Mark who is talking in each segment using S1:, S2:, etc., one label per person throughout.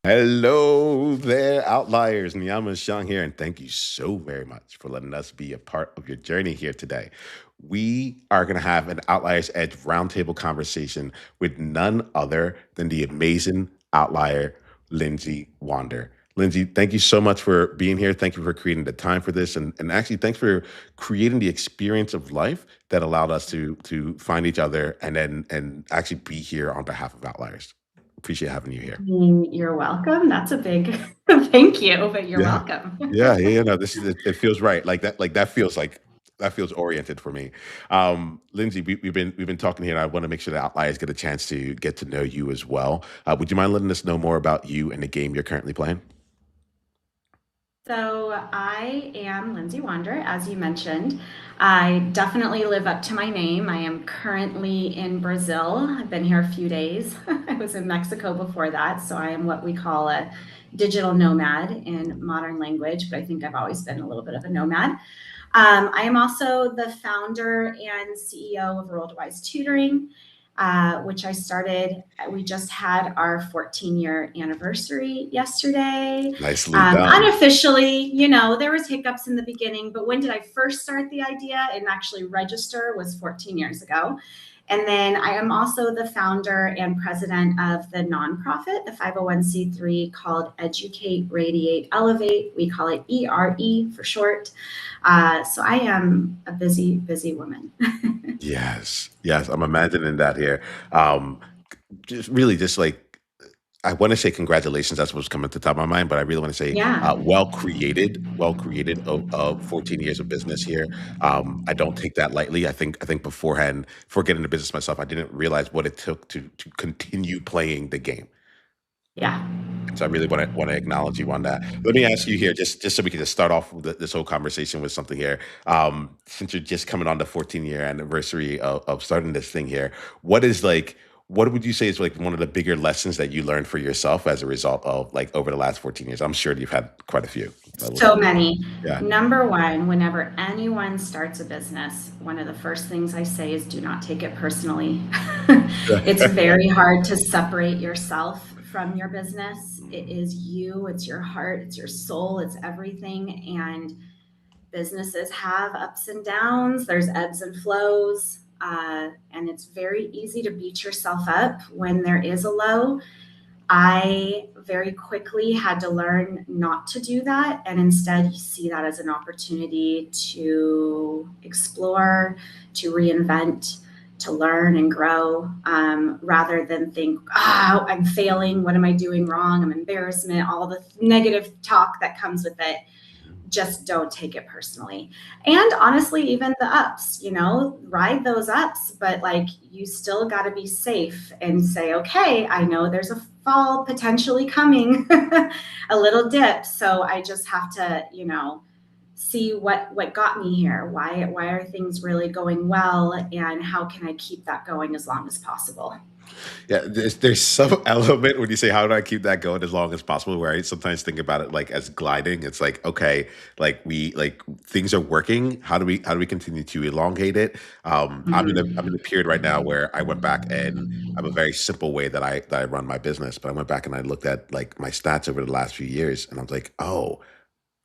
S1: Hello there, Outliers. Niyama Shang here, and thank you so very much for letting us be a part of your journey here today. We are going to have an Outliers Edge roundtable conversation with none other than the amazing outlier, Lindsay Wander. Lindsay, thank you so much for being here. Thank you for creating the time for this, and actually, thanks for creating the experience of life that allowed us to find each other and actually be here on behalf of Outliers. Appreciate having you here.
S2: You're welcome. That's a big thank you, but you're
S1: Yeah.
S2: welcome.
S1: Yeah, no, this is it feels right. That feels oriented for me. Lindsay, we've been talking here, and I want to make sure that outliers get a chance to get to know you as well. Would you mind letting us know more about you and the game you're currently playing?
S2: So I am Lindsay Wander, as you mentioned. I definitely live up to my name. I am currently in Brazil. I've been here a few days. I was in Mexico before that, so I am what we call a digital nomad in modern language, but I think I've always been a little bit of a nomad. I am also the founder and CEO of Worldwise Tutoring, which I started. We just had our 14-year anniversary yesterday.
S1: Nicely done.
S2: Unofficially, there was hiccups in the beginning, but when did I first start the idea and actually register was 14 years ago. And then I am also the founder and president of the nonprofit, the 501c3 called Educate, Radiate, Elevate. We call it ERE for short. So I am a busy, busy woman.
S1: Yes, I'm imagining that here. Um, just really, just like I want to say congratulations. That's what's coming to the top of my mind, but I really want to say
S2: Yeah.
S1: well created of 14 years of business here. I don't take that lightly. I think beforehand, before getting into business myself, I didn't realize what it took to continue playing the game.
S2: Yeah.
S1: So I really want to acknowledge you on that. Let me ask you here, just so we can just start off with this whole conversation with something here. Since you're just coming on the 14-year anniversary of starting this thing here, what is like, what would you say is like one of the bigger lessons that you learned for yourself as a result of like over the last 14 years? I'm sure you've had quite a few.
S2: So many.
S1: Yeah.
S2: Number one, whenever anyone starts a business, one of the first things I say is do not take it personally. It's very hard to separate yourself from your business. It is you, it's your heart, it's your soul, it's everything. And businesses have ups and downs, there's ebbs and flows. And it's very easy to beat yourself up when there is a low. I very quickly had to learn not to do that and instead see that as an opportunity to explore, to reinvent, to learn and grow, rather than think, oh, I'm failing. What am I doing wrong? I'm embarrassment, all the negative talk that comes with it. Just don't take it personally. And honestly, even the ups, ride those ups, but like you still got to be safe and say, okay, I know there's a fall potentially coming, a little dip. So I just have to, see what got me here. Why are things really going well? And how can I keep that going as long as possible?
S1: Yeah, there's some element when you say how do I keep that going as long as possible, where I sometimes think about it like as gliding. It's like, okay, like things are working. How do we continue to elongate it? I'm in a
S2: Mhm.
S1: period right now where I went back and I have a very simple way that I run my business, but I went back and I looked at like my stats over the last few years and I was like, oh,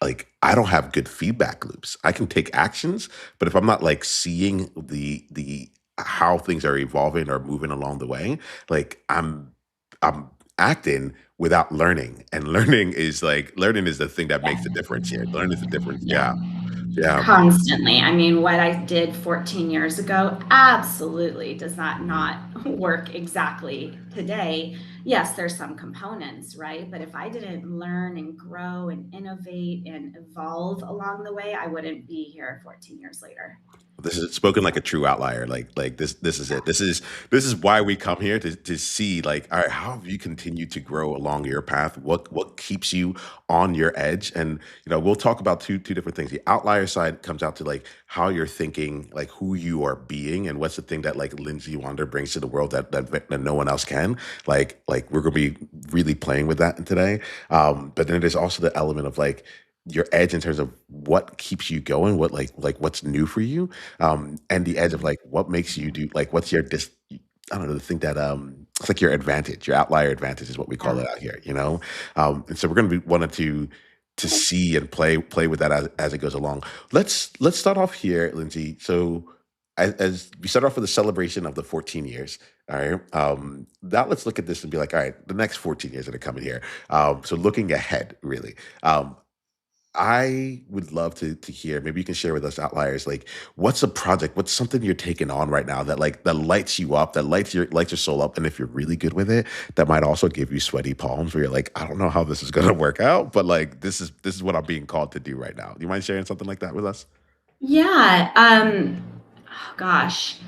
S1: like I don't have good feedback loops. I can take actions, but if I'm not like seeing the how things are evolving or moving along the way, like I'm acting without learning. And learning is the thing that makes the difference here. Learning is the difference.
S2: Yeah.
S1: Yeah. Yeah.
S2: Constantly. I mean, what I did 14 years ago absolutely does not work exactly today. Yes, there's some components, right? But if I didn't learn and grow and innovate and evolve along the way, I wouldn't be here 14 years later.
S1: This is spoken like
S2: So,
S1: a true outlier. Like this is
S2: yeah.
S1: it. This is why we come here to see like, all right, how have you continued to grow along your path? What keeps you on your edge? And we'll talk about two different things. The outlier side comes out to like how you're thinking, like who you are being, and what's the thing that like Lindsay Wander brings to the world that no one else can. Like we're gonna be really playing with that today. But then there's also the element of like your edge in terms of what keeps you going, what like what's new for you, and the edge of like what makes you do like what's your I don't know the thing that it's like your advantage, your outlier advantage is what we call
S2: Yeah.
S1: it out here, you know? And so we're gonna be wanting to see and play with that as it goes along. Let's start off here, Lindsay. So as we start off with the celebration of the 14 years, all right. Now let's look at this and be like, all right, the next 14 years that are coming here. So looking ahead, really. Um, I would love to hear. Maybe you can share with us outliers. Like, what's a project? What's something you're taking on right now that that lights you up, that lights your soul up, and if you're really good with it, that might also give you sweaty palms where you're like, I don't know how this is going to work out, but like this is what I'm being called to do right now. Do you mind sharing something like that with us?
S2: Yeah. Oh gosh.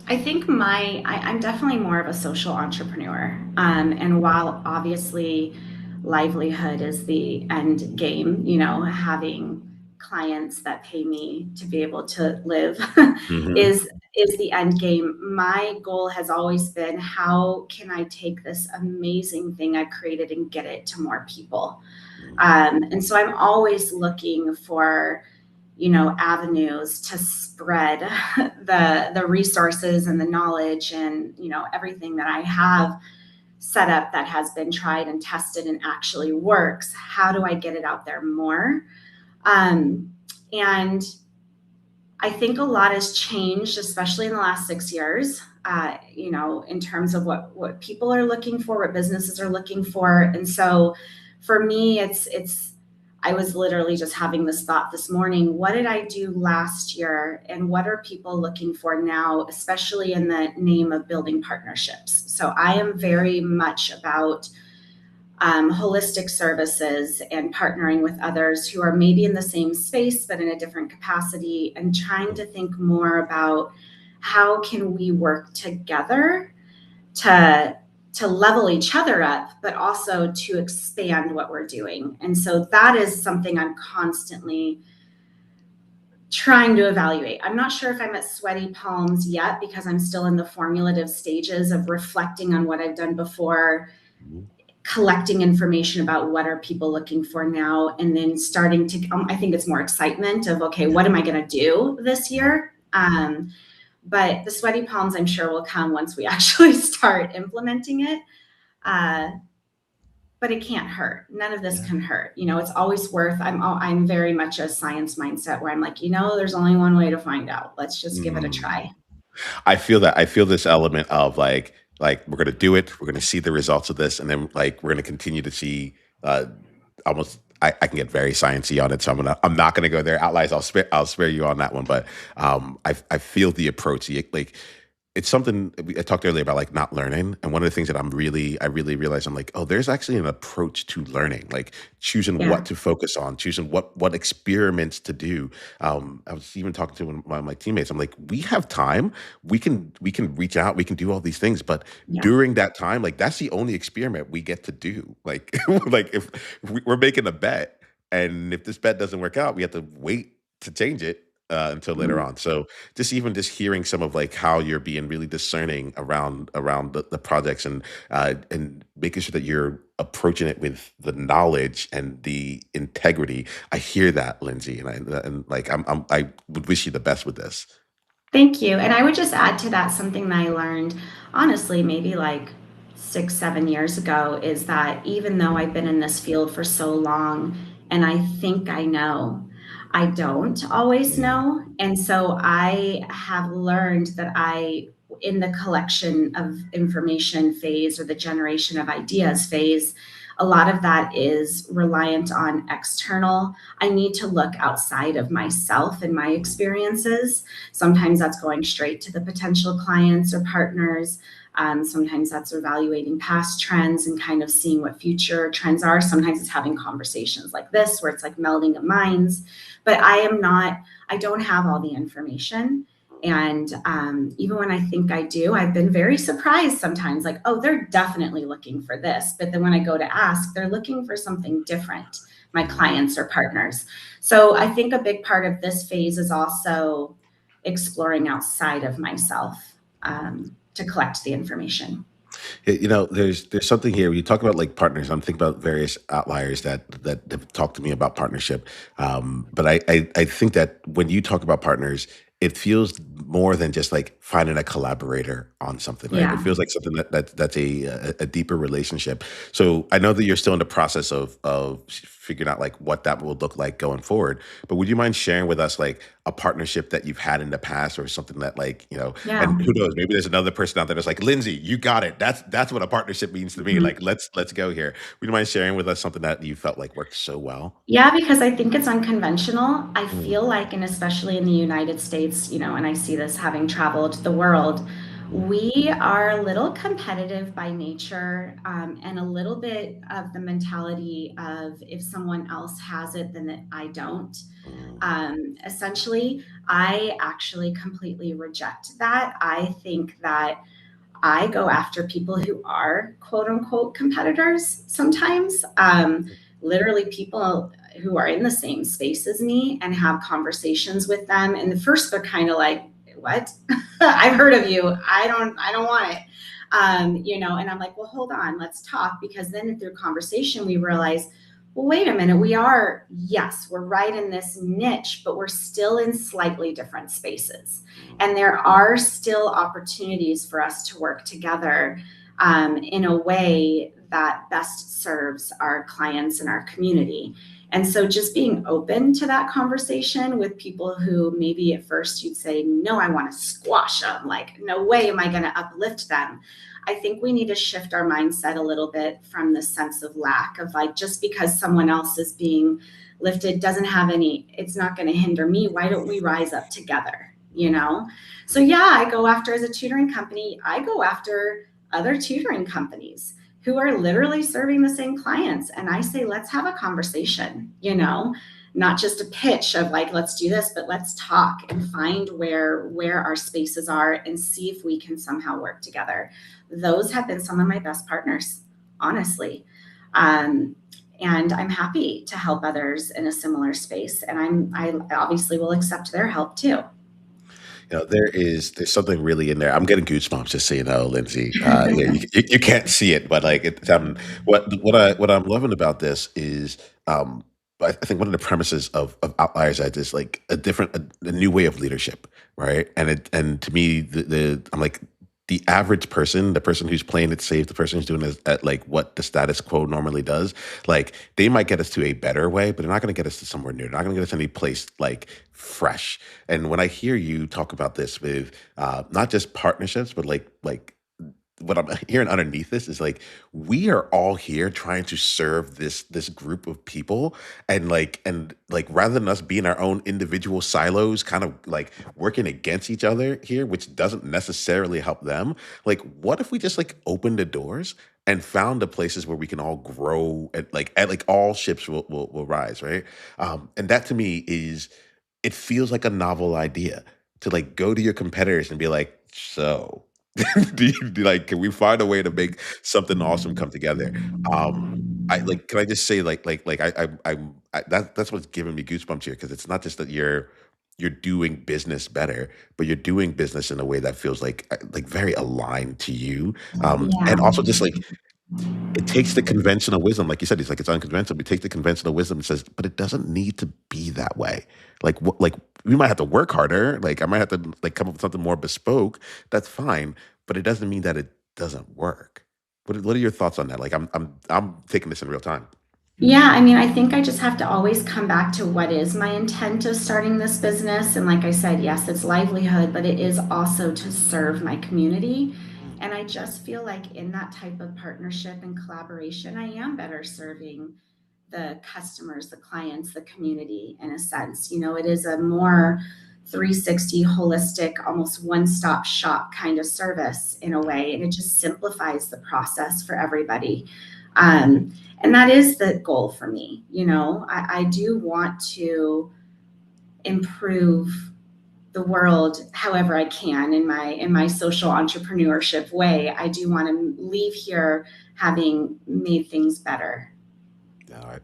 S2: I think I'm definitely more of a social entrepreneur. And while obviously livelihood is the end game, having clients that pay me to be able to live
S1: Hmm.
S2: is the end game. My goal has always been, how can I take this amazing thing I've created and get it to more people? And so I'm always looking for, avenues to spread the resources and the knowledge and, everything that I have set up that has been tried and tested and actually works. How do I get it out there more? And I think a lot has changed, especially in the last 6 years. In terms of what people are looking for, what businesses are looking for, and so for me, it's. I was literally just having this thought this morning. What did I do last year, and what are people looking for now, especially in the name of building partnerships? So I am very much about holistic services and partnering with others who are maybe in the same space but in a different capacity, and trying to think more about how can we work together to level each other up, but also to expand what we're doing. And so that is something I'm constantly trying to evaluate. I'm not sure if I'm at sweaty palms yet, because I'm still in the formulative stages of reflecting on what I've done before, collecting information about what are people looking for now, and then starting to, I think it's more excitement of, okay, what am I going to do this year? But the sweaty palms, I'm sure, will come once we actually start implementing it. uh, but it can't hurt. None of this
S1: Yeah.
S2: can hurt. It's always worth. I'm very much a science mindset where I'm like, there's only one way to find out. Let's just give it a
S1: Mm.
S2: try.
S1: I feel that. I feel this element of like we're gonna do it. We're gonna see the results of this, and then like we're gonna continue to see uh almost. I can get very sciencey on it, so I'm not gonna go there. Outliers, I'll spare you on that one, but I feel the approach. Like it's something I talked earlier about, like not learning, and one of the things that I really realized, I'm like, oh, there's actually an approach to learning, like choosing
S2: Yeah.
S1: what to focus on, choosing what experiments to do. I was even talking to one of my teammates. I'm like, we have time, we can reach out, we can do all these things, but
S2: Yeah.
S1: during that time, like that's the only experiment we get to do. Like like if we're making a bet, and if this bet doesn't work out, we have to wait to change it until later
S2: Mhm.
S1: on. So just hearing some of like how you're being really discerning around the projects, and making sure that you're approaching it with the knowledge and the integrity. I hear that, Lindsay, and like I would wish you the best with this.
S2: Thank you. And I would just add to that something that I learned, honestly, maybe like 6, 7 years ago, is that even though I've been in this field for so long and I think I know, I don't always
S1: Mm,
S2: know. And so I have learned that in the collection of information phase or the generation of ideas phase, a lot of that is reliant on external. I need to look outside of myself and my experiences. Sometimes that's going straight to the potential clients or partners. Sometimes that's evaluating past trends and kind of seeing what future trends are. Sometimes it's having conversations like this where it's like melding of minds. But I don't have all the information. And even when I think I do, I've been very surprised sometimes, like, oh, they're definitely looking for this. But then when I go to ask, they're looking for something different, my
S1: mm.
S2: clients or partners. So I think a big part of this phase is also exploring outside of myself, to collect the information.
S1: There's something here. You talk about like partners. I'm thinking about various outliers that have talked to me about partnership. But I think that when you talk about partners, it feels more than just like finding a collaborator on something, right? It
S2: Yeah.
S1: feels like something that's a deeper relationship. So I know that you're still in the process of figuring out like what that will look like going forward. But would you mind sharing with us like a partnership that you've had in the past or something that like,
S2: Yeah.
S1: and who knows, maybe there's another person out there that's like, Lindsay, you got it. That's what a partnership means to me.
S2: Mhm.
S1: Like let's go here. Would you mind sharing with us something that you felt like worked so well?
S2: Yeah, because I think it's unconventional. I
S1: Mm,
S2: feel like, and especially in the United States, and I see this having traveled the world,
S1: mm,
S2: we are a little competitive by nature, and a little bit of the mentality of if someone else has it, then that I don't.
S1: mm,
S2: Essentially, I actually completely reject that. I think that I go after people who are quote unquote competitors sometimes. Literally, people who are in the same space as me and have conversations with them. And the first, they're kind of like, "What? I've heard of you. I don't want it." And I'm like, "Well, hold on, let's talk." Because then through conversation, we realize, well, wait a minute. Yes, we're right in this niche, but we're still in slightly different spaces.
S1: mm,
S2: And there are still opportunities for us to work together in a way that best serves our clients and our community. And so just being open to that conversation with people who maybe at first you'd say, no, I want to squash them. Like, no way am I going to uplift them. I think we need to shift our mindset a little bit from the sense of lack of like, just because someone else is being lifted doesn't have any, it's not going to hinder me. Why don't we rise up together?
S1: mm,
S2: So yeah, I go after, as a tutoring company, I go after other tutoring companies who are literally serving the same clients. And I say, let's have a conversation, not just a pitch of like, let's do this, but let's talk and find where our spaces are and see if we can somehow work together. Those have been some of my best partners, honestly. Um, and I'm happy to help others in a similar space. And I obviously will accept their help too.
S1: there's something really in there. I'm getting goosebumps just so you know, Lindsay. Yeah, you can't see it, but like what I'm loving about this is um I think one of the premises of Outliers Edge is like a new way of leadership, right? And to me the I'm like the average person, the person who's playing it safe, the person who's doing this at like what the status quo normally does, like they might get us to a better way, but they're not going to get us to somewhere new. They're not going to get us any place like fresh. And when I hear you talk about this with not just partnerships, but like what I'm hearing underneath this is like we are all here trying to serve this group of people and like rather than us being our own individual silos kind of like working against each other here which doesn't necessarily help them, like what if we just like open the doors and found the places where we can all grow at like all ships will rise, right? And that to me is it feels like a novel idea to like go to your competitors and be like, so like can we find a way to make something awesome come together? Um I like can I just say like that's what's giving me goosebumps here because it's not just that you're doing business better, but you're doing business in a way that feels like very aligned to you. And
S2: Yeah.
S1: also just like it takes the conventional wisdom, like you said, it's like it's unconventional. But it takes the conventional wisdom and says, but it doesn't need to be that way. Like we might have to work harder. Like I might have to like come up with something more bespoke. That's fine, but it doesn't mean that it doesn't work. What are your thoughts on that? Like I'm taking this in real time.
S2: Yeah, I mean, I think I just have to always come back to what is my intent of starting this business. And like I said, yes, it's livelihood, but it is also to serve my community.
S1: Mm,
S2: And I just feel like in that type of partnership and collaboration, I am better serving the customers, the clients, the community in a sense. It is a more 360 holistic, almost one-stop shop kind of service in a
S1: yeah.
S2: way. And it just simplifies the process for everybody. And that is the goal for me. I do want to improve the world however I can in my social entrepreneurship way. I do want to leave here having made things better.
S1: No,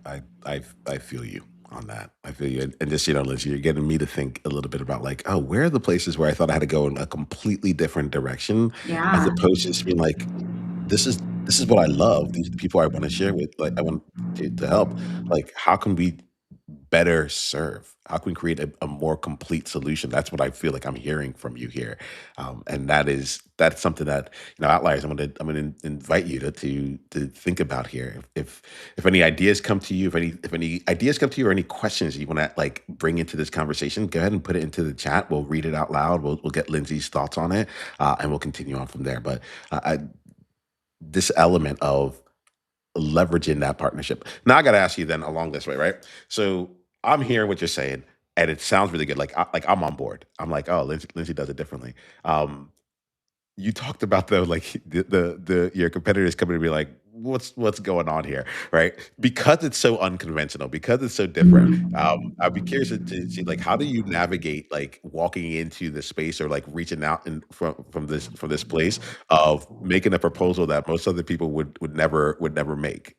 S1: I feel you on that. I feel you, and just Liz, you're getting me to think a little bit about like, oh, where are the places where I thought I had to go in a completely different direction, as
S2: Yeah.
S1: opposed to just being like, this is what I love. These are the people I want to share with. Like I want to help. Like, how can we better serve? How can we create a more complete solution? That's what I feel like I'm hearing from you here, and that's something that, outliers. I'm gonna invite you to think about here. If any ideas come to you, if any ideas come to you, or any questions you want to like bring into this conversation, go ahead and put it into the chat. We'll read it out loud. We'll get Lindsay's thoughts on it, and we'll continue on from there. But this element of leveraging that partnership. Now I got to ask you then along this way, right? So I'm hearing what you're saying, and it sounds really good. Like I'm on board. I'm like, oh, Lindsay does it differently. Um, you talked about though, like the your competitors coming to be like, what's going on here, right? Because it's so unconventional, because it's so different. I'd be curious to see like how do you navigate like walking into the space or like reaching out and from this place of making a proposal that most other people would never make.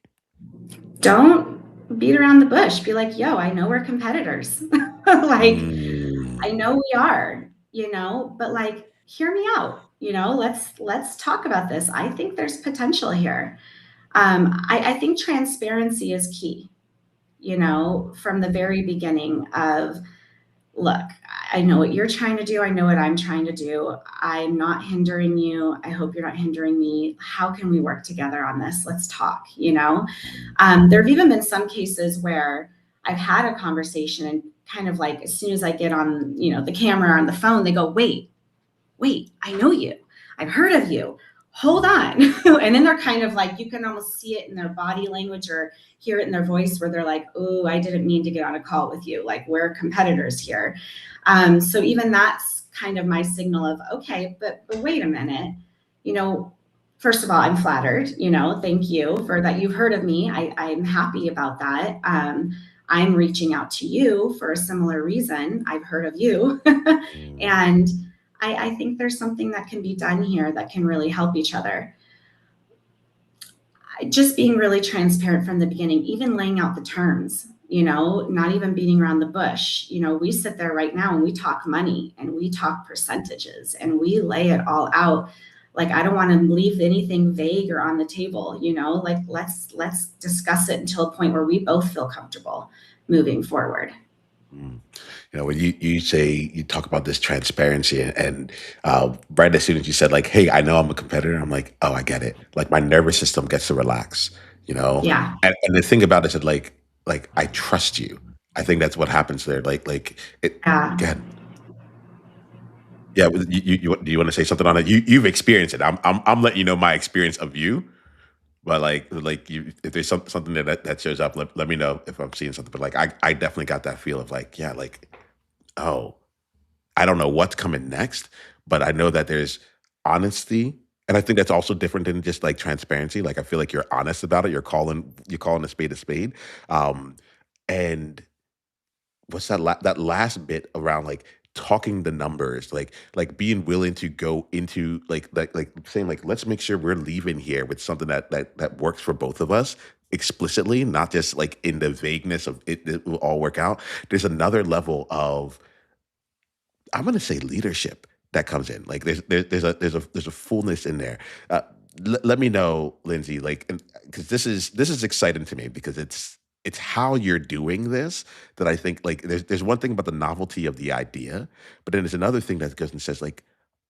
S2: Don't beat around the bush. Be like, yo, I know we're competitors. Like, I
S1: Mm,
S2: know we are, but like, hear me out. Let's talk about this. I think there's potential here. I think transparency is key, from the very beginning of, look, I know what you're trying to do. I know what I'm trying to do. I'm not hindering you. I hope you're not hindering me. How can we work together on this? Let's talk.
S1: mm,
S2: There have even been some cases where I've had a conversation and kind of like, as soon as I get on, the camera or on the phone, they go, wait, I know you. I've heard of you. Hold on. And then they're kind of like, you can almost see it in their body language or hear it in their voice where they're like, oh, I didn't mean to get on a call with you. Like, we're competitors here. So even that's kind of my signal of, okay, but wait a minute. You know, First of all, I'm flattered, thank you for that. You've heard of me. I'm happy about that. I'm reaching out to you for a similar reason. I've heard of you.
S1: mm,
S2: And I think there's something that can be done here that can really help each other. Just being really transparent from the beginning, even laying out the terms, not even beating around the bush. We sit there right now and we talk money and we talk percentages and we lay it all out. Like, I don't want to leave anything vague or on the table, like, let's discuss it until a point where we both feel comfortable moving forward.
S1: mm. When you talk about this transparency, and right as soon as you said like, "Hey, I know I'm a competitor," I'm like, "Oh, I get it." Like my nervous system gets to relax, you know.
S2: Yeah.
S1: And the thing about it is that like I trust you. I think that's what happens there. Like it.
S2: Yeah.
S1: Go ahead. Yeah, do you want to say something on it? You've experienced it. I'm letting you know my experience of you. But like you, if there's something that shows up, let me know if I'm seeing something. But like I definitely got that feel of like, yeah, like, oh, I don't know what's coming next, but I know that there's honesty. And I think that's also different than just like transparency. Like I feel like you're honest about it. You're calling a spade. Um, and what's that last bit around like talking the numbers, like being willing to go into like saying like let's make sure we're leaving here with something that works for both of us explicitly, not just like in the vagueness of it will all work out. There's another level of, I'm gonna say, leadership that comes in. Like there's a fullness in there. Uh, Let me know, Lindsay, like, because this is exciting to me because it's how you're doing this that I think like there's one thing about the novelty of the idea, but then there's another thing that goes and says like,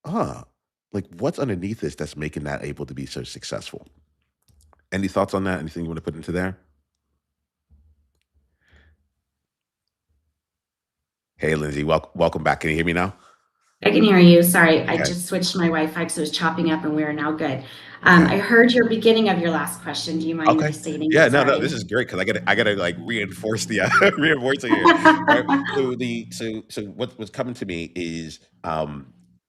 S1: ah, like what's underneath this that's making that able to be so successful. Any thoughts on that? Anything you want to put into there? Hey, Lindsay, welcome back. Can you hear me now?
S2: I can hear you. Sorry, I
S1: Okay.
S2: just switched my Wi-Fi because it was chopping up and we are now good.
S1: Okay.
S2: I heard your beginning of your last question. Do you mind
S1: Okay.
S2: restating
S1: Yeah,
S2: it?
S1: no,
S2: Sorry.
S1: this is great because I gotta like reinforce the reinforce it here. Right. So what's coming to me is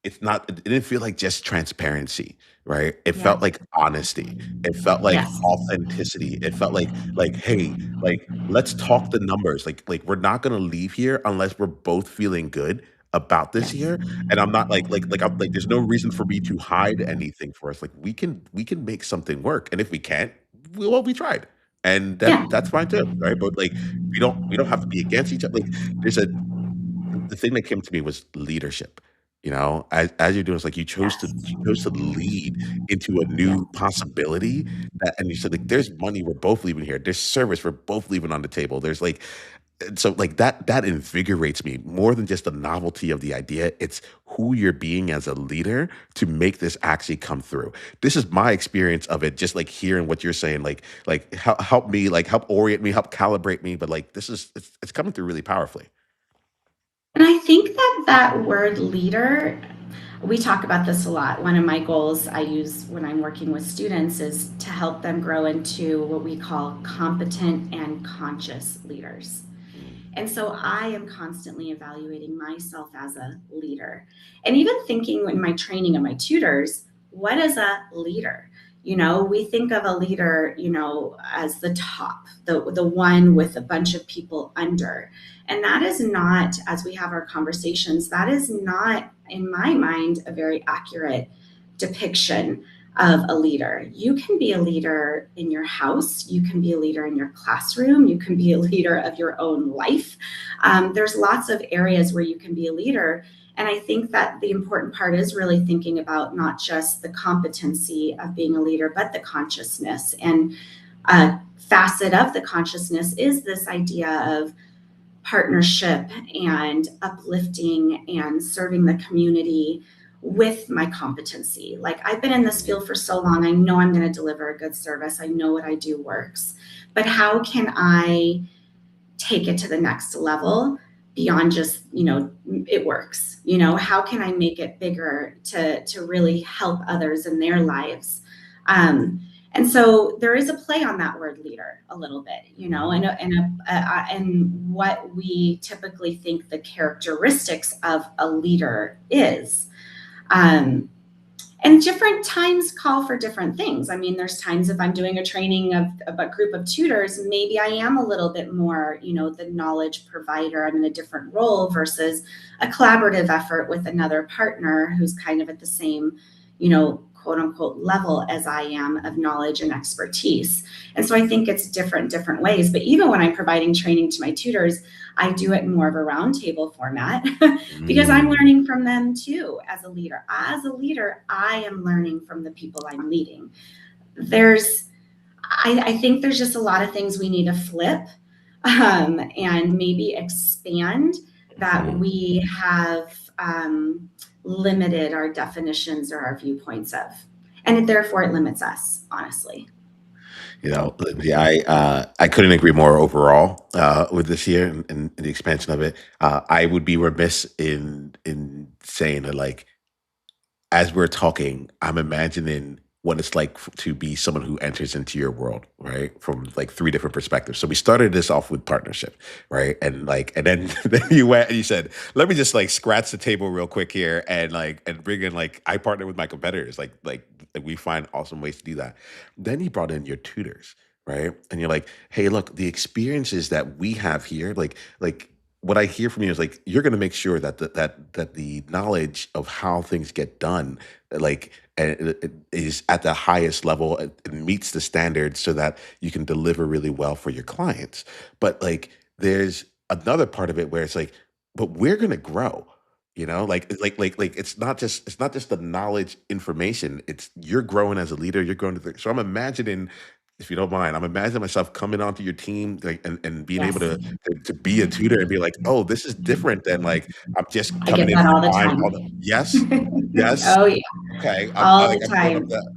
S1: it's not, it didn't feel like just transparency, right? It
S2: Yeah.
S1: felt like honesty. It felt like
S2: Yes.
S1: authenticity. It felt like, hey, like let's talk the numbers. Like we're not gonna leave here unless we're both feeling good about this
S2: Yes.
S1: here. And I'm not like there's no reason for me to hide anything for us. Like we can make something work. And if we can't, well, we tried. And
S2: Yeah.
S1: that's fine too, right? But like we don't have to be against each other. Like there's the thing that came to me was leadership. As you're doing, it's like you chose to lead into a
S2: Yeah.
S1: new possibility, and you said like there's money we're both leaving here. There's service we're both leaving on the table. There's like And so like that invigorates me more than just the novelty of the idea. It's who you're being as a leader to make this actually come through. This is my experience of it, just like hearing what you're saying, like help me, like help orient me, help calibrate me. But like this is it's coming through really powerfully.
S2: And I think that that word leader, we talk about this a lot. One of my goals I use when I'm working with students is to help them grow into what we call competent and conscious leaders.
S1: Mm,
S2: And so I am constantly evaluating myself as a leader. And even thinking in my training of my tutors, what is a leader? We think of a leader, as the top, the one with a bunch of people under. And that is not, as we have our conversations, that is not, in my mind, a very accurate depiction of a leader. You can be a leader in your house, you can be a leader in your classroom, you can be a leader of your own life. There's lots of areas where you can be a leader. And I think that the important part is really thinking about not just the competency of being a leader, but the consciousness. And a facet of the consciousness is this idea of partnership and uplifting and serving the community with my competency. Like, I've been in this
S1: mm,
S2: field for so long, I know I'm going to deliver a good service. I know what I do works. But how can I take it to the next level beyond just, it works? How can I make it bigger to really help others in their lives? And so there is a play on that word leader a little bit,
S1: mhm,
S2: and what we typically think the characteristics of a leader is. Um, and different times call for different things. I mean, there's times if I'm doing a training of a group of tutors, maybe I am a little bit more, the knowledge provider. I'm in a different role versus a collaborative effort with another partner who's kind of at the same, quote unquote level as I am of knowledge and expertise. And so I think it's different ways. But even when I'm providing training to my tutors, I do it in more of a roundtable format because I'm
S1: mm,
S2: learning from them too as a leader. As a leader, I am learning from the people I'm leading. I think there's just a lot of things we need to flip, and maybe expand, that
S1: mhm.
S2: we have limited our definitions or our viewpoints of. And therefore it limits us, honestly.
S1: Yeah, I couldn't agree more overall with this year and the expansion of it. I would be remiss in saying that like as we're talking, I'm imagining what it's like to be someone who enters into your world, right? From like three different perspectives. So we started this off with partnership, right? And like, and then then you went and you said, let me just like scratch the table real quick here and like and bring in like I partner with my competitors, like we find awesome ways to do that. Then you brought in your tutors, right? And you're like, hey, look, the experiences that we have here, like what I hear from you is like you're going to make sure that the knowledge of how things get done, like is at the highest level and meets the standards, so that you can deliver really well for your clients. But like, there's another part of it where it's like, but we're going to grow. Like it's not just the knowledge information. It's you're growing as a leader. You're growing so I'm imagining, if you don't mind, I'm imagining myself coming onto your team, like, and being able
S2: Yes.
S1: to be a tutor and be like, "Oh, this is different than, like, I'm just
S2: I
S1: coming
S2: get
S1: in
S2: that
S1: for
S2: all the
S1: time, all the"
S2: time.
S1: Yes? Yes?
S2: Oh, yeah,
S1: Okay,
S2: all the
S1: I'm pulling up
S2: time.
S1: that.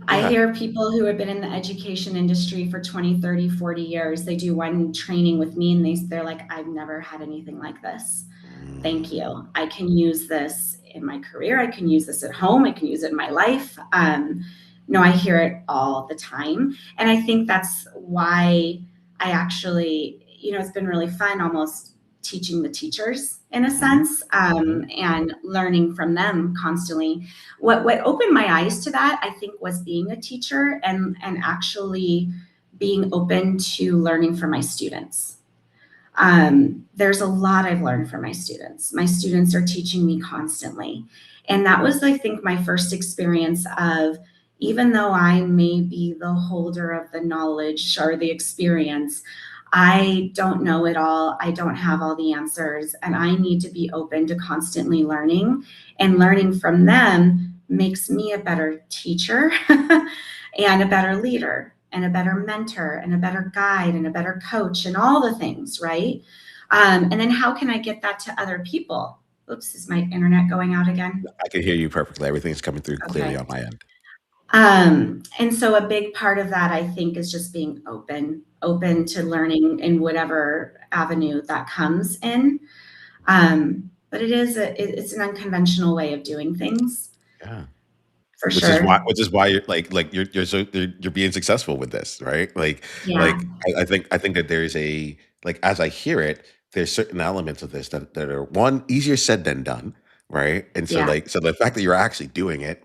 S2: I
S1: Yeah.
S2: hear people who have been in the education industry for 20, 30, 40 years, they do one training with me and they're like, I've never had anything like this. Thank
S1: Mm,
S2: you. I can use this in my career. I can use this at home. I can use it in my life. No, I hear it all the time. And I think that's why I actually, it's been really fun almost teaching the teachers in a
S1: mhm,
S2: sense,
S1: mhm,
S2: and learning from them constantly. What opened my eyes to that, I think, was being a teacher and actually being open to learning from my students. There's a lot I've learned from my students. My students are teaching me constantly. And that was, I think, my first experience of, even though I may be the holder of the knowledge or the experience, I don't know it all. I don't have all the answers. And I need to be open to constantly learning. And learning from them makes me a better teacher and a better leader. and a better mentor and a better guide and a better coach and all the things, right? And then how can I get that to other people? Oops, is my internet going out again?
S1: I can hear you perfectly. Everything's coming through clearly
S2: Okay.
S1: on my end.
S2: And so a big part of that, I think, is just being open to learning in whatever avenue that comes in. But it's an unconventional way of doing things
S1: Yeah.
S2: for
S1: Which is
S2: sure.
S1: why you're you're so you're being successful with this, right?
S2: Yeah,
S1: I think that there's a like as I hear it, there's certain elements of this that are one easier said than done, right? And so
S2: yeah,
S1: so the fact that you're actually doing it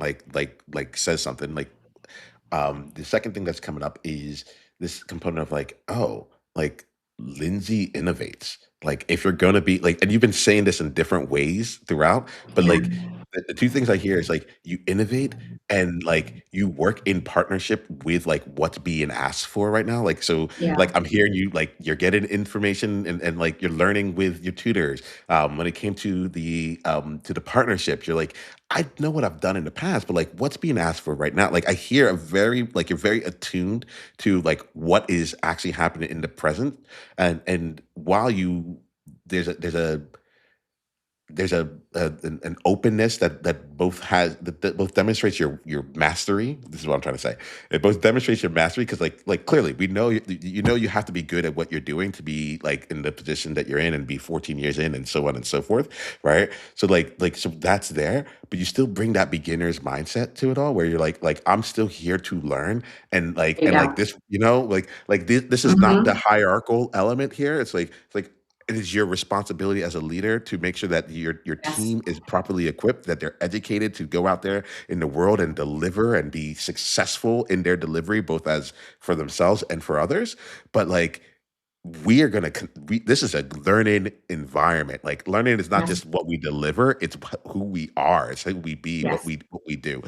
S1: says something. The second thing that's coming up is this component of oh, like Lindsay innovates. Like if you're gonna be and you've been saying this in different ways throughout, but
S2: yeah,
S1: the two things I hear is you innovate and you work in partnership with what's being asked for right now.
S2: yeah,
S1: I'm hearing you you're getting information and you're learning with your tutors. When it came to the partnerships, you're I know what I've done in the past, but what's being asked for right now? I hear a very you're very attuned to what is actually happening in the present, and while you there's a an openness that both that both demonstrates your mastery. This is what I'm trying to say. It both demonstrates your mastery because clearly we know you know you have to be good at what you're doing to be in the position that you're in and be 14 years in and so on and so forth, right? So so that's there, but you still bring that beginner's mindset to it all, where you're I'm still here to learn and
S2: there you go.
S1: this this is not the
S2: Hmm.
S1: hierarchical element here. It's like it is your responsibility as a leader to make sure that your
S2: Yes,
S1: team is properly equipped, that they're educated to go out there in the world and deliver and be successful in their delivery, both as for themselves and for others. But we are gonna this is a learning environment. Learning is not
S2: yes,
S1: just what we deliver; it's who we are. It's who we be,
S2: yes.
S1: what we do.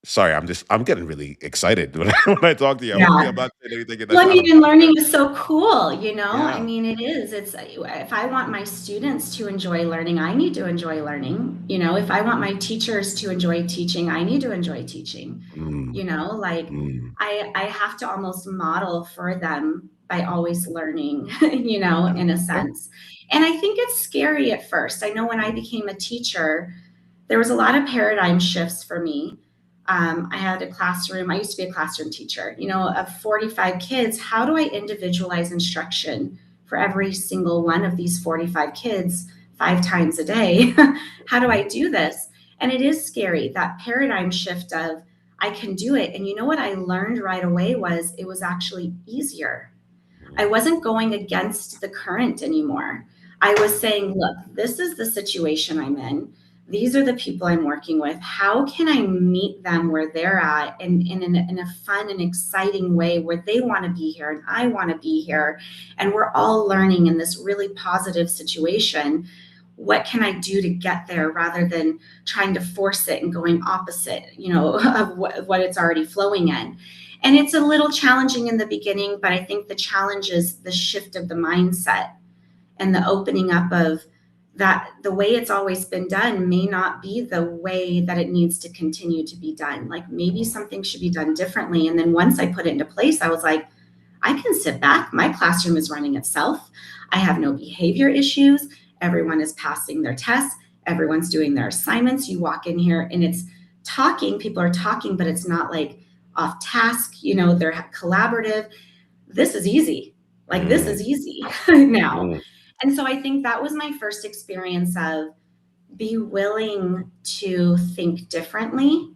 S1: Sorry, I'm getting really excited when when I talk to you. Hopefully,
S2: Yeah.
S1: I'm not saying anything
S2: Well,
S1: that's
S2: I
S1: out of
S2: mean, and learning
S1: context.
S2: is so cool, you know? I
S1: Yeah.
S2: mean, it is. It's if I want my students to enjoy learning, I need to enjoy learning. You know, if I want my teachers to enjoy teaching, I need to enjoy teaching.
S1: Mm,
S2: You know, like
S1: mm,
S2: I have to almost model for them by always learning, you know,
S1: yeah.
S2: in a
S1: Yeah.
S2: sense. And I think it's scary at first. I know when I became a teacher, there was a lot of paradigm shifts for me. I had a classroom, I used to be a classroom teacher, you know, of 45 kids. How do I individualize instruction for every single one of these 45 kids 5 times a day? How do I do this? And it is scary, that paradigm shift of I can do it. And you know what I learned right away was it was actually easier. I
S1: Mm,
S2: wasn't going against the current anymore. I was saying, look, this is the situation I'm in. These are the people I'm working with. How can I meet them where they're at in a fun and exciting way where they want to be here and I want to be here? And we're all learning in this really positive situation. What can I do to get there rather than trying to force it and going opposite, you know, of what it's already flowing in? And it's a little challenging in the beginning, but I think the challenge is the shift of the mindset and the opening up of that the way it's always been done may not be the way that it needs to continue to be done. Like maybe
S1: mm,
S2: something should be done differently. And then once I put it into place, I was like, I can sit back. My classroom is running itself. I have no behavior issues. Everyone is passing their tests. Everyone's doing their assignments. You walk in here and it's talking, people are talking, but it's not like off task, you know, they're collaborative. This is easy. Like this
S1: mm,
S2: is easy now.
S1: mm.
S2: And so I think that was my first experience of be willing to think differently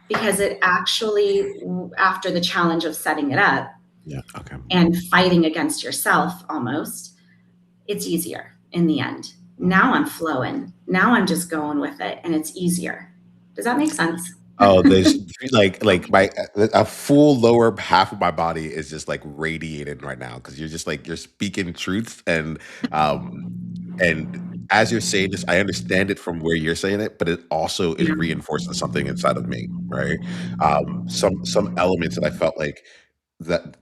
S2: because it actually, after the challenge of setting it up
S1: Yeah, okay.
S2: and fighting against yourself almost, it's easier in the end.
S1: Mm.
S2: Now I'm flowing. Now I'm just going with it and it's easier. Does that make sense?
S1: Oh, there's my a full lower half of my body is just radiating right now because you're just you're speaking truth um and as you're saying this, I understand it from where you're saying it, but it also is
S2: Yeah.
S1: reinforcing something inside of me, right? Some elements that I felt that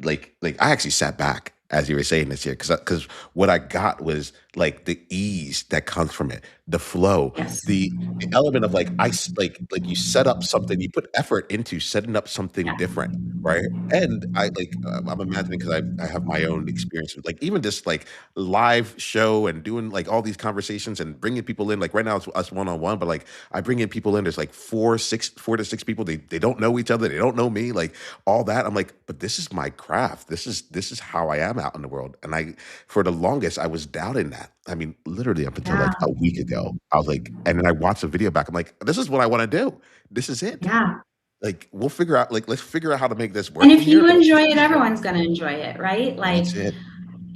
S1: I actually sat back as you were saying this here because what I got was the ease that comes from it. the flow,
S2: Yes.
S1: the element of like like you set up something, you put effort into setting up something
S2: Yeah.
S1: different, right? And I'm imagining because I have my own experience with like even just like live show and doing like all these conversations and bringing people in. Like right now it's us one on one, but like I bring in people in. There's like 4 to 6 people. They don't know each other. They don't know me. Like all that. I'm like, but this is my craft. This is how I am out in the world. And I for the longest I was doubting that. I mean, literally up until
S2: Yeah.
S1: like a week ago, I was like, and then I watched the video back. I'm like, this is what I want to do. This is it.
S2: Yeah.
S1: Like we'll figure out. Like let's figure out how to make this
S2: And
S1: work from
S2: if
S1: here.
S2: you
S1: But let's
S2: enjoy
S1: just
S2: it,
S1: do it.
S2: everyone's going to enjoy it, right? Like,
S1: That's it.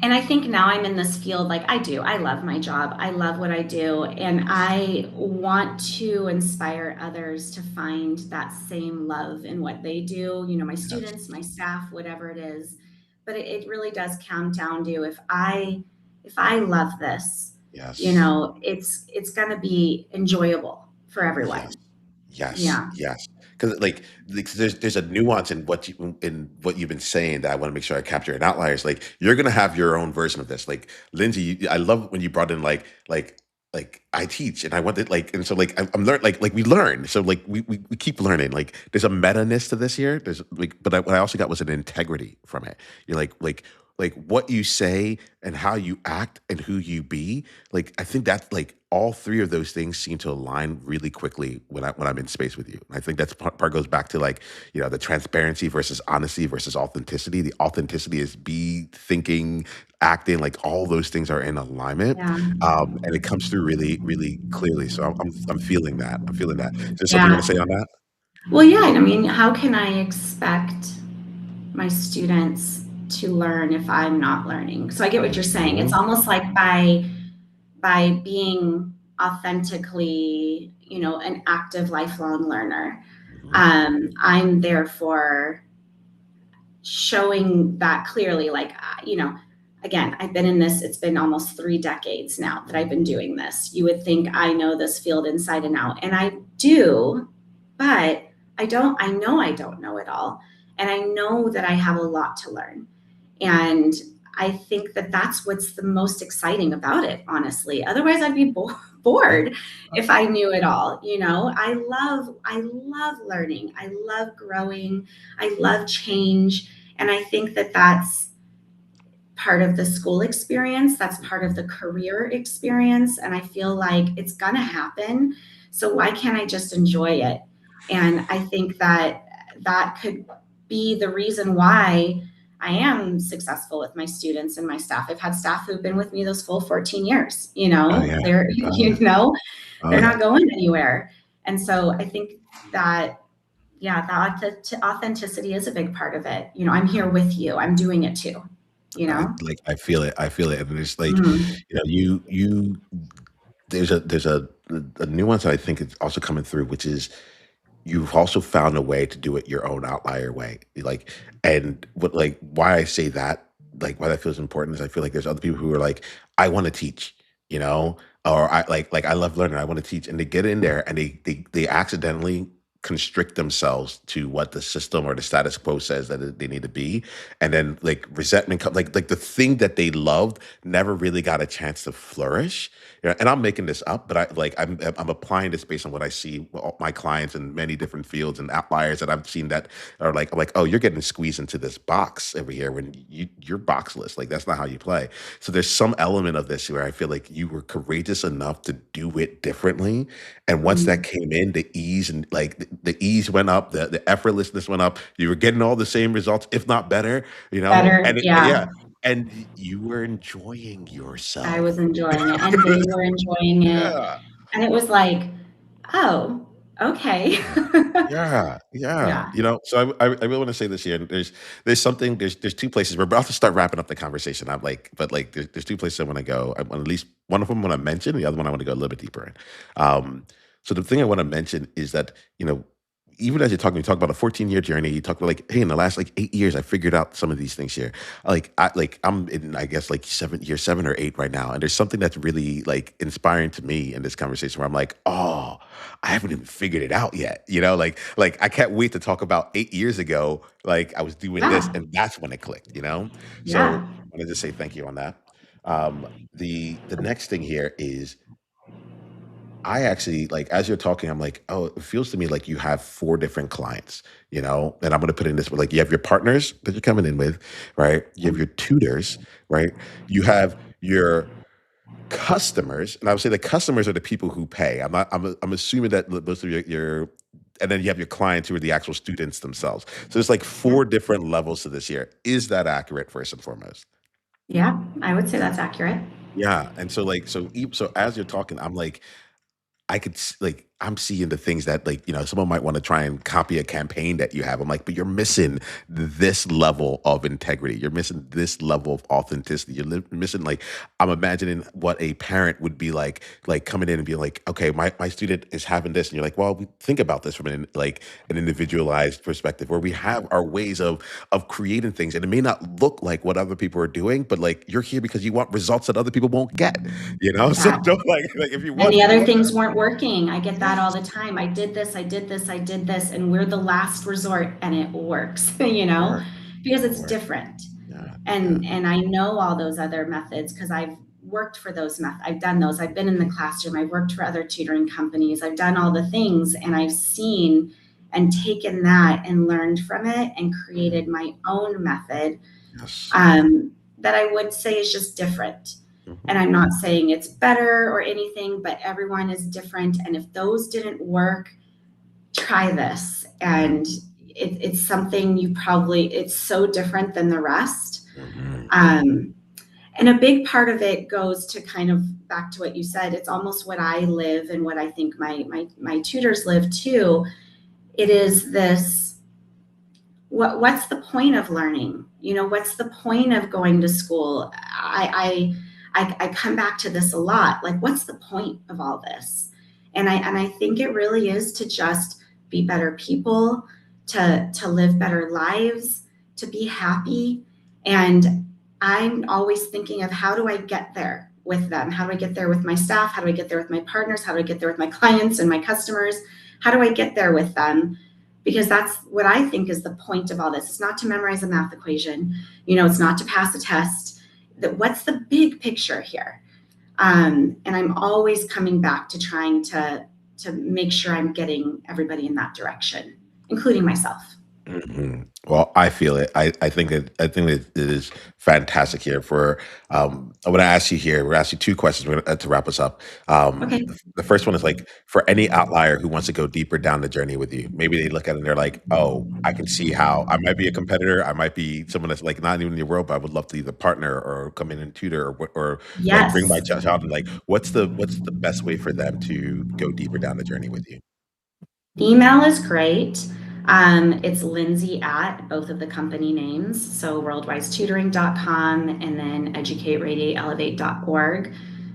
S2: and I think now I'm in this field, like I do. I love my job. I love what I do. And I want to inspire others to find that same love in what they do, my
S1: Yes.
S2: students, my staff, whatever it is. But it really does come down to if I love this,
S1: Yes.
S2: it's gonna be enjoyable for
S1: Yes.
S2: everyone.
S1: Yes.
S2: Yeah.
S1: Yes. Because there's a nuance in what you've been saying that I want to make sure I capture in outliers. Like you're gonna have your own version of this. Like Lindsay, I love when you brought in like I teach and I want it like and so like I'm learn like we learn. So like we keep learning. Like there's a meta-ness to this here. There's like but what I also got was an integrity from it. You're like what you say and how you act and who you be. Like I think that's like all three of those things seem to align really quickly when I'm in space with you. And I think that's part goes back to like the transparency versus honesty versus authenticity. The authenticity is be thinking, acting like all those things are in alignment,
S2: Yeah.
S1: and it comes through really really clearly. So I'm feeling that. I'm feeling that. Is there something you
S2: Yeah.
S1: want to say on that?
S2: Well, yeah, I mean, how can I expect my students to learn if I'm not learning? So I get what you're saying. It's
S1: Mhm,
S2: almost like by being authentically, an active lifelong learner.
S1: mhm,
S2: I'm therefore showing that clearly, like, again, I've been in this, it's been almost 3 decades now that I've
S1: mhm.
S2: been doing this. You would think I know this field inside and out, and I do, but I know I don't know it all. And I know that I have a lot to learn. And I think that that's what's the most exciting about it, honestly. Otherwise, I'd be
S1: Yeah.
S2: bored if I knew it all. I love learning. I love growing. I love change. And I think that that's part of the school experience. That's part of the career experience. And I feel like it's going to happen. So why can't I just enjoy it? And I think that that could be the reason why I am successful with my students and my staff. I've had staff who've been with me those full 14 years.
S1: Oh yeah.
S2: They're,
S1: Oh yeah. Oh
S2: they're
S1: yeah.
S2: not going anywhere. And so I think that, yeah, the authenticity is a big part of it. I'm here with you. I'm doing it too, you know?
S1: I feel it. I feel it. And it's like,
S2: Mhm.
S1: you there's a nuance that I think is also coming through, which is you've also found a way to do it your own outlier way. Like, and what like why I say that, like why that feels important is I feel like there's other people who are like, I want to teach, you know, or I I love learning, I want to teach, and they get in there and they accidentally constrict themselves to what the system or the status quo says that they need to be, and then like resentment comes, like the thing that they loved never really got a chance to flourish. And I'm making this up, but I'm applying this based on what I see with all my clients in many different fields and outliers that I've seen that are like, oh, you're getting squeezed into this box over here when you're boxless. Like that's not how you play. So there's some element of this where I feel like you were courageous enough to do it differently. And once that
S2: Mhm.
S1: came in, the ease and like the ease went up, the effortlessness went up. You were getting all the same results, if not better,
S2: Better,
S1: yeah.
S2: yeah.
S1: And you were enjoying
S2: I
S1: yourself.
S2: was enjoying it, and they were enjoying it,
S1: Yeah.
S2: and it was like, "Oh, okay."
S1: Yeah. Yeah, yeah.
S2: Yeah,
S1: So I really want to say this here. And there's something there's two places we're about to start wrapping up the conversation. I'm like, but like there's two places I want to go. I want at least one of them I want to mention, the other one I want to go a little bit deeper in. So the thing I want to mention is that, even as you talk about a 14-year journey, you talk about like, hey, in the last like 8 years, I figured out some of these things here. I'm in, I guess like year 7 or 8 right now. And there's something that's really like inspiring to me in this conversation where I'm like, oh, I haven't even figured it out yet. Like I can't wait to talk about 8 years ago. Like I was doing this,
S2: yeah,
S1: and that's when it clicked. So
S2: yeah.
S1: I wanted to say thank you on that. The next thing here is I actually like as you're talking, I'm like, oh, it feels to me like you have four different clients, and I'm gonna put it in this way, like you have your partners that you're coming in with, right? You have your tutors, right? You have your customers, and I would say the customers are the people who pay. I'm assuming that most of your and then you have your clients who are the actual students themselves. So there's like
S2: Yeah.
S1: four different levels to this year. Is that accurate first and foremost?
S2: Yeah, I would say that's accurate.
S1: Yeah. And so like so as you're talking, I'm like, like I'm seeing the things that like someone might want to try and copy a campaign that you have. I'm like, but you're missing this level of integrity. You're missing this level of authenticity. Missing like I'm imagining what a parent would be like coming in and being like, okay, my student is having this, and you're like, well, we think about this from an individualized perspective, where we have our ways of creating things, and it may not look like what other people are doing, but like you're here because you want results that other people won't get. So
S2: Yeah.
S1: don't like if you
S2: And
S1: want
S2: the
S1: if you
S2: other
S1: want
S2: things weren't working. I get that all
S1: yes.
S2: the time. I did this, I did this, I did this, and we're the last resort and it works,
S1: Work,
S2: because it's
S1: work.
S2: different.
S1: Yeah, yeah.
S2: And I know all those other methods because I've worked for those methods. I've done those. I've been in the classroom. I've worked for other tutoring companies. I've done all the things and I've seen and taken that and learned from it and created
S1: Mhm.
S2: my own method,
S1: Yes.
S2: that I would say is just different. And
S1: Mhm,
S2: I'm not saying it's better or anything, but everyone is different. And if those didn't work, try this. And it's something it's so different than the rest.
S1: mhm,
S2: Um, and a big part of it goes to kind of back to what you said. It's almost what I live and what I think my tutors live too. It is this, what's the point of learning? What's the point of going to school? I come back to this a lot. Like, what's the point of all this? And I think it really is to just be better people, to live better lives, to be happy. And I'm always thinking of, how do I get there with them? How do I get there with my staff? How do I get there with my partners? How do I get there with my clients and my customers? How do I get there with them? Because that's what I think is the point of all this. It's not to memorize a math equation, it's not to pass a test. That what's the big picture here? And I'm always coming back to trying to make sure I'm getting everybody in that direction, including myself.
S1: mhm. Well, I feel it. I think that it is fantastic here for I want to ask you here. We're asking two questions to wrap us up.
S2: Okay.
S1: The first one is like for any outlier who wants to go deeper down the journey with you. Maybe they look at it and they're like, "Oh, I can see how I might be a competitor. I might be someone that's like not even in your world, but I would love to either partner or come in and tutor or like bring my
S2: Yes.
S1: child." And like, what's the best way for them to go deeper down the journey with you?
S2: Email is great. It's Lindsay at both of the company names. So worldwisetutoring.com and then educateradiateelevate.org.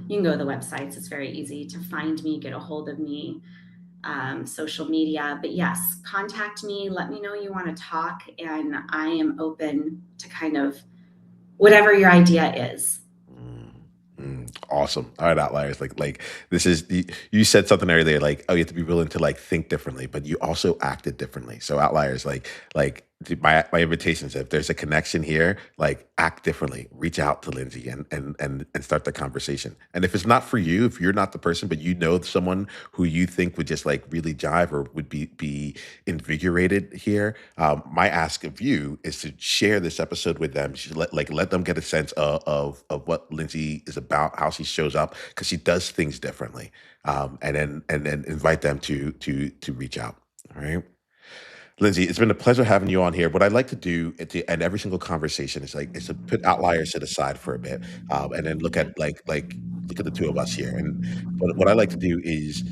S2: You can go to the websites. It's very easy to find me, get a hold of me, social media. But yes, contact me. Let me know you want to talk. And I am open to kind of whatever your idea is.
S1: Mm, awesome. All right, outliers. Like this is you said something earlier, like, oh, you have to be willing to like think differently, but you also acted differently. So outliers, my invitation is if there's a connection here, like act differently. Reach out to Lindsay and start the conversation. And if it's not for you, if you're not the person, but you know someone who you think would just like really jive or would be invigorated here, my ask of you is to share this episode with them. Let them get a sense of what Lindsay is about, how she shows up, because she does things differently, and then invite them to reach out. All right. Lindsay, it's been a pleasure having you on here. What I'd like to do at the end every single conversation is to put outliers to the side for a bit, and then look at the two of us here. And what I like to do is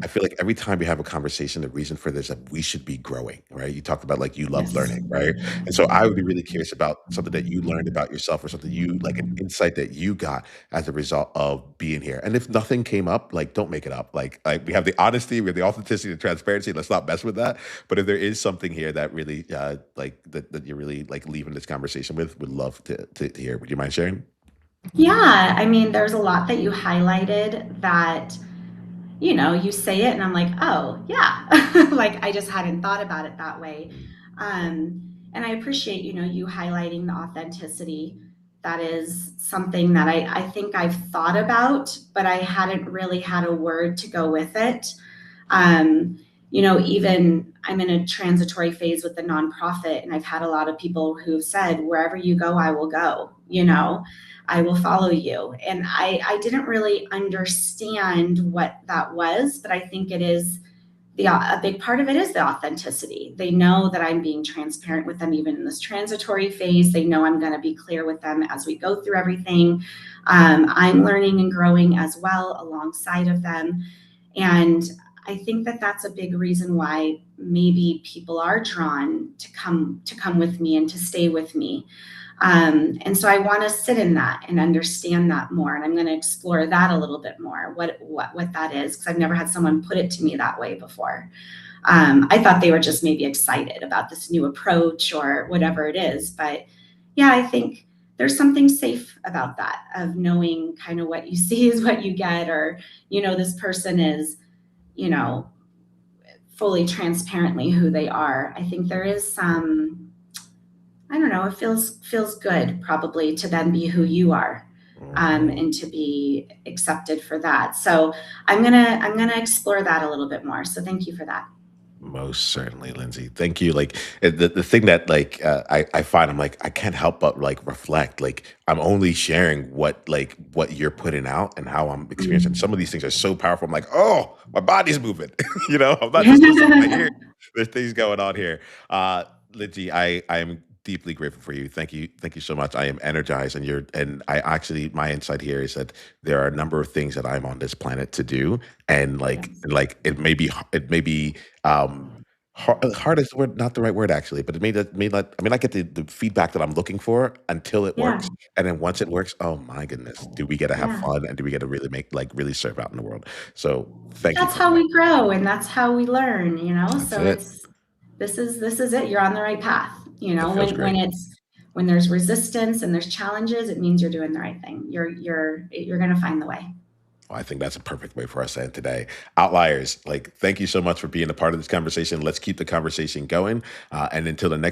S1: I feel like every time we have a conversation, the reason for this is that we should be growing, right? You talked about like you love
S2: Yes.
S1: learning, right? And so I would be really curious about something that you learned about yourself or something you like an insight that you got as a result of being here. And if nothing came up, like don't make it up. Like we have the honesty, we have the authenticity, the transparency. Let's not mess with that. But if there is something here that really that you're really like leaving this conversation with, would love to hear. Would you mind sharing?
S2: Yeah. I mean, there's a lot that you highlighted that you say it and I'm like, oh, yeah. Like, I just hadn't thought about it that way.
S1: Mm,
S2: And I appreciate, you highlighting the authenticity. that is something that I think I've thought about, but I hadn't really had a word to go with it. Um, even I'm in a transitory phase with the nonprofit, and I've had a lot of people who've said, wherever you go, I will go, I will follow you. And I didn't really understand what that was, but I think it is a big part of it is the authenticity. They know that I'm being transparent with them, even in this transitory phase. They know I'm going to be clear with them as we go through everything. I'm learning and growing as well alongside of them. And I think that that's a big reason why maybe people are drawn to come with me and to stay with me. And so I want to sit in that and understand that more. And I'm going to explore that a little bit more, what that is, because I've never had someone put it to me that way before. I thought they were just maybe excited about this new approach or whatever it is. But yeah, I think there's something safe about that, of knowing kind of what you see is what you get, or, this person is, you know, fully transparently who they are. I think there is some, I don't know, it feels good probably to then be who you are,
S1: Mhm.
S2: and to be accepted for that. So I'm gonna explore that a little bit more. So thank you for that.
S1: Most certainly, Lindsay. Thank you. Like the thing that I find, I'm like I can't help but like reflect. Like I'm only sharing what you're putting out and how I'm experiencing.
S2: Mm.
S1: Some of these things are so powerful. I'm like, oh, my body's moving. I'm not just listening. I hear there's things going on here. Uh, Lindsay, I am deeply grateful for you. Thank you so much. I am energized, and I actually my insight here is that there are a number of things that I'm on this planet to do, and
S2: Yes.
S1: it may be hard is the word, not the right word actually, but it may not. I mean, I get the feedback that I'm looking for until it
S2: Yeah.
S1: works, and then once it works, oh my goodness, do we get to have
S2: Yeah.
S1: fun and do we get to really really serve out in the world? So thank you
S2: That's
S1: for
S2: how
S1: that.
S2: we grow and that's how we learn.
S1: That's
S2: So
S1: it.
S2: it's this is it. You're on the right path.
S1: It feels
S2: When
S1: great.
S2: when there's resistance and there's challenges, it means you're doing the right thing. You're gonna find the way.
S1: Well, I think that's a perfect way for us to end today. Outliers, like, thank you so much for being a part of this conversation. Let's keep the conversation going. And until the next